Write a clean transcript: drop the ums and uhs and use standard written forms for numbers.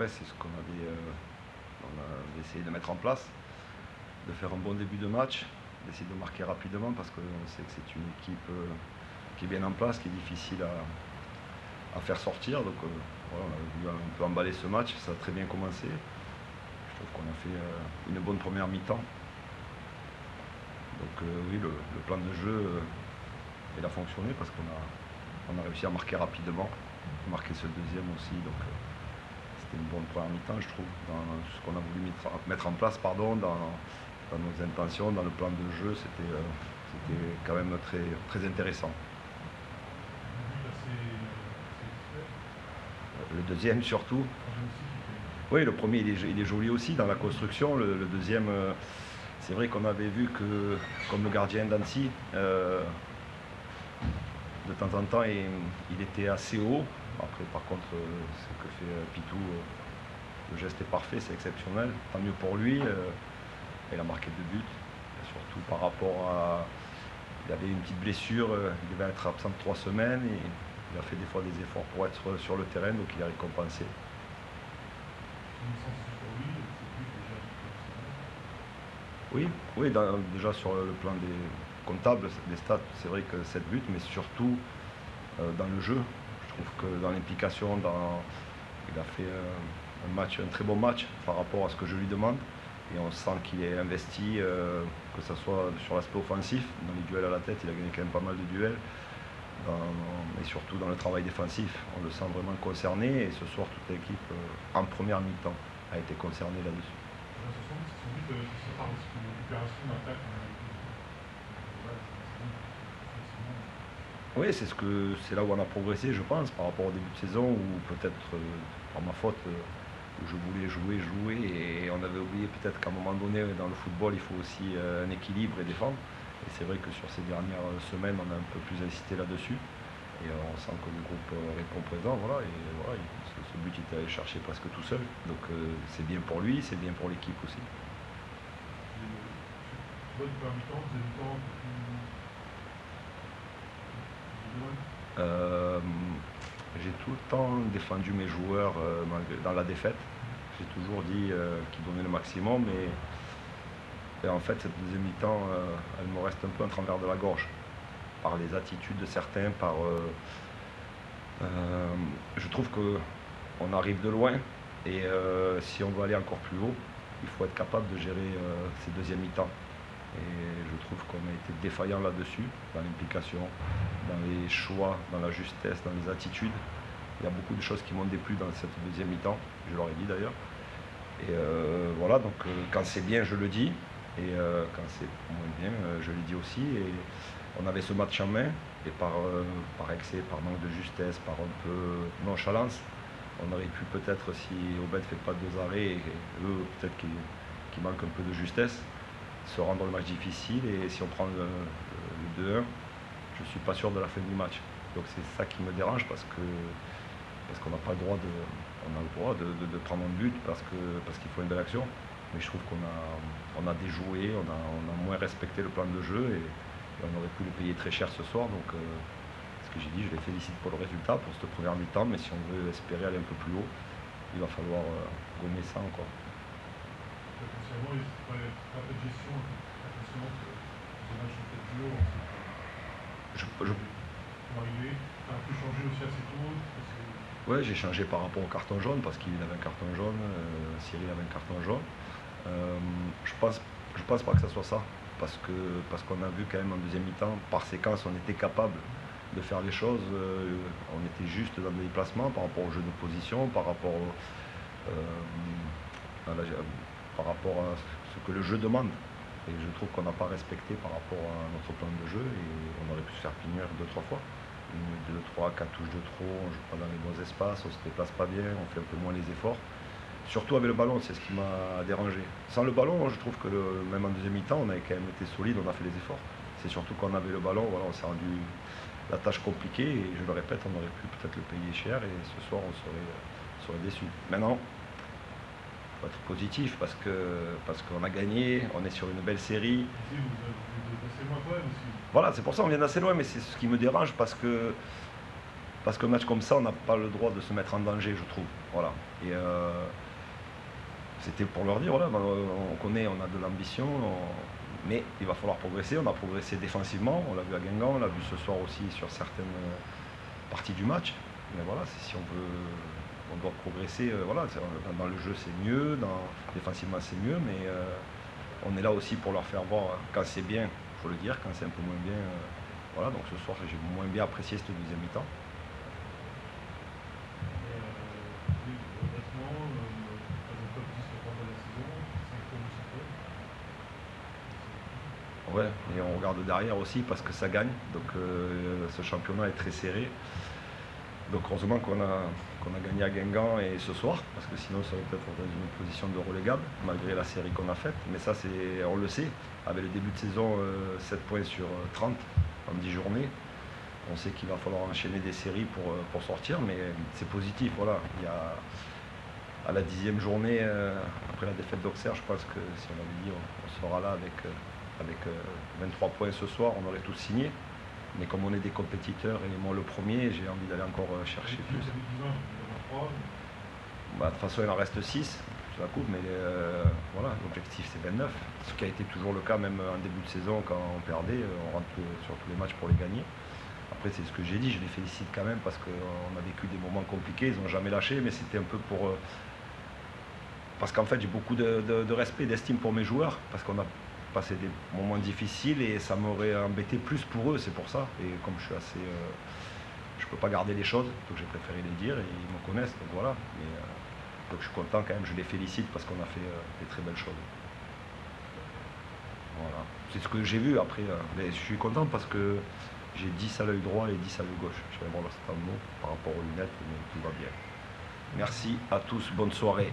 ouais, c'est ce qu'on avait, on a essayé de mettre en place, de faire un bon début de match, d'essayer de marquer rapidement parce qu'on sait que c'est une équipe qui est bien en place, qui est difficile à faire sortir. Donc voilà, on a voulu un peu emballer ce match, ça a très bien commencé. Je trouve qu'on a fait une bonne première mi-temps. Donc oui, le plan de jeu, il a fonctionné parce qu'on a réussi à marquer rapidement, marquer ce deuxième aussi. Donc c'était une bonne première mi-temps, je trouve, dans ce qu'on a voulu mettre en place, pardon, dans nos intentions, dans le plan de jeu, c'était quand même très, très intéressant. Le deuxième surtout. Oui, le premier il est joli aussi dans la construction. Le deuxième, c'est vrai qu'on avait vu que, comme le gardien d'Annecy, de temps en temps il était assez haut. Après par contre, ce que fait Pitou, le geste est parfait, c'est exceptionnel. Tant mieux pour lui. Il a marqué 2 buts. Et surtout par rapport à... Il avait une petite blessure, il devait être absent de 3 semaines. Et il a fait des fois des efforts pour être sur le terrain, donc il a récompensé. Oui, oui, déjà sur le plan des comptables, des stats, c'est vrai que 7 buts, mais surtout dans le jeu. Je trouve que dans l'implication, il a fait un très bon match par rapport à ce que je lui demande. Et on sent qu'il est investi, que ce soit sur l'aspect offensif, dans les duels à la tête, il a gagné quand même pas mal de duels. Et surtout dans le travail défensif, on le sent vraiment concerné. Et ce soir, toute l'équipe, en première mi-temps, a été concernée là-dessus. Oui, c'est là où on a progressé, je pense, par rapport au début de saison, où peut-être par ma faute, où je voulais jouer, et on avait oublié peut-être qu'à un moment donné, dans le football, il faut aussi un équilibre et défendre. Et c'est vrai que sur ces dernières semaines, on a un peu plus insisté là-dessus. Et on sent que le groupe répond présent, voilà, et voilà, ce but il était allé chercher presque tout seul. Donc c'est bien pour lui, c'est bien pour l'équipe aussi. J'ai tout le temps défendu mes joueurs dans la défaite. J'ai toujours dit qu'ils donnaient le maximum, et en fait cette deuxième mi-temps, elle me reste un peu en travers de la gorge. Par les attitudes de certains, je trouve qu'on arrive de loin, et si on veut aller encore plus haut, il faut être capable de gérer ces deuxièmes mi-temps. Et je trouve qu'on a été défaillant là-dessus, dans l'implication, dans les choix, dans la justesse, dans les attitudes. Il y a beaucoup de choses qui m'ont déplu dans cette deuxième mi-temps, je leur ai dit d'ailleurs. Et voilà, donc quand c'est bien, je le dis, et quand c'est moins bien, je le dis aussi. Et on avait ce match en main, et par excès, par manque de justesse, par un peu nonchalance, on aurait pu peut-être, si Aubin ne fait pas 2 arrêts, et eux peut-être qu'ils manquent un peu de justesse, se rendre le match difficile. Et si on prend le 2-1, je ne suis pas sûr de la fin du match. Donc c'est ça qui me dérange, parce qu'on n'a pas le droit de prendre un but parce qu'il faut une belle action. Mais je trouve qu'on a déjoué, on a moins respecté le plan de jeu, et on aurait pu le payer très cher ce soir. Donc ce que j'ai dit, je les félicite pour le résultat, pour cette première mi-temps, mais si on veut espérer aller un peu plus haut, il va falloir gommer ça encore. Ouais, j'ai changé par rapport au carton jaune, parce qu'il avait un carton jaune, Cyril avait un carton jaune. Je pense pas que ça soit ça, parce qu'on a vu quand même en deuxième mi-temps, par séquence, on était capable de faire les choses, on était juste dans des déplacements par rapport au jeu de position, par rapport à ce que le jeu demande. Et je trouve qu'on n'a pas respecté par rapport à notre plan de jeu, et on aurait pu se faire punir 2-3 fois. 1, 2, 3, 4 touches de trop, on ne joue pas dans les bons espaces, on ne se déplace pas bien, on fait un peu moins les efforts. Surtout avec le ballon, c'est ce qui m'a dérangé. Sans le ballon, je trouve que même en deuxième mi-temps, on avait quand même été solide, on a fait les efforts. C'est surtout quand on avait le ballon, voilà, on s'est rendu la tâche compliquée, et je le répète, on aurait pu peut-être le payer cher, et ce soir on serait déçu. Maintenant, il faut être positif, parce qu'on a gagné, on est sur une belle série. Voilà, c'est pour ça qu'on vient d'assez loin, mais c'est ce qui me dérange, parce que parce qu'un match comme ça, on n'a pas le droit de se mettre en danger, je trouve. Voilà. Et c'était pour leur dire, voilà, on connaît, on a de l'ambition, mais il va falloir progresser. On a progressé défensivement, on l'a vu à Guingamp, on l'a vu ce soir aussi sur certaines parties du match. Mais voilà, si on doit progresser, voilà, dans le jeu c'est mieux, défensivement c'est mieux, mais on est là aussi pour leur faire voir quand c'est bien, il faut le dire, quand c'est un peu moins bien. Voilà, donc ce soir j'ai moins bien apprécié cette deuxième mi-temps. Oui, honnêtement, un top 10 au cours de la saison, 5 points de chaque fois. Ouais, et on regarde derrière aussi parce que ça gagne. Donc ce championnat est très serré. Donc heureusement qu'on a gagné à Guingamp et ce soir, parce que sinon ça aurait peut-être dans une position de relégable, malgré la série qu'on a faite. Mais ça, on le sait, avec le début de saison, 7 points sur 30 en 10 journées. On sait qu'il va falloir enchaîner des séries pour sortir, mais c'est positif. Voilà. À la 10e journée, après la défaite d'Auxerre, je pense que si on avait dit on sera là avec 23 points ce soir, on aurait tous signé. Mais comme on est des compétiteurs et moi le premier, j'ai envie d'aller encore chercher plus. Bah, de toute façon, il en reste 6 sur la coupe, mais voilà, l'objectif c'est 29. Ce qui a été toujours le cas, même en début de saison, quand on perdait, on rentre sur tous les matchs pour les gagner. Après, c'est ce que j'ai dit, je les félicite quand même parce qu'on a vécu des moments compliqués, ils n'ont jamais lâché, mais c'était un peu pour. Parce qu'en fait, j'ai beaucoup de respect, d'estime pour mes joueurs, parce qu'on a passé des moments difficiles et ça m'aurait embêté plus pour eux, c'est pour ça. Et comme je suis assez. Je peux pas garder les choses, donc j'ai préféré les dire et ils me connaissent, donc voilà. Mais, donc je suis content quand même, je les félicite parce qu'on a fait des très belles choses. Voilà. C'est ce que j'ai vu après. Mais je suis content parce que j'ai 10 à l'œil droit et 10 à l'œil gauche. Je vais voir le tableau par rapport aux lunettes, mais tout va bien. Merci à tous, bonne soirée.